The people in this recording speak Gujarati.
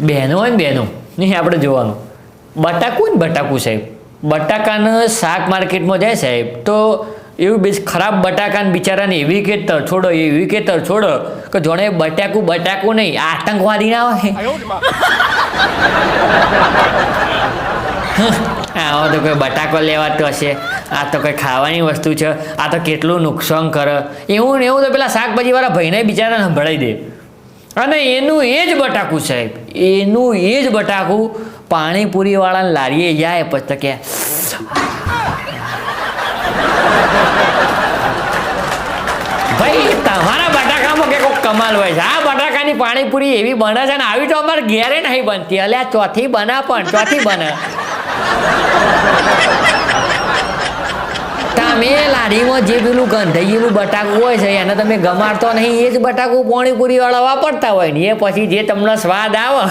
બહેનો હોય ને બહેનો નહીં આપણે જોવાનું બટાકું ને બટાકું સાહેબ બટાકાનું શાક માર્કેટમાં જાય સાહેબ તો એવું બેસ ખરાબ બટાકાને બિચારાને એવી કે તરછોડો કે જોણે બટાકું નહીં આતંકવાદી ના હોય આવો તો કોઈ બટાકો લેવાતો હશે આ તો કોઈ ખાવાની વસ્તુ છે આ તો કેટલું નુકસાન કરે એવું ને એવું તો પેલા શાકભાજીવાળા ભાઈને બિચારાને સંભળાવી દે અને એનું એ જ બટાકું સાહેબ એનું એ જ બટાકું પાણીપુરીવાળાને લારીએ જાય પછી તો કે ભાઈ તમારા બટાકામાં કે કોઈ કમાલ હોય છે આ બટાકાની પાણીપુરી એવી બને છે ને આવી તો અમારે ઘેરે નહીં બનતી અલ્યા ચોથી બને તમે લારીમાં જે પેલું ગંધાયેલું બટાકું હોય છે એને તમે ગમાડતો નહીં એ જ બટાકું પાણીપુરી વાળા વાપરતા હોય ને એ પછી જે તમને સ્વાદ આવે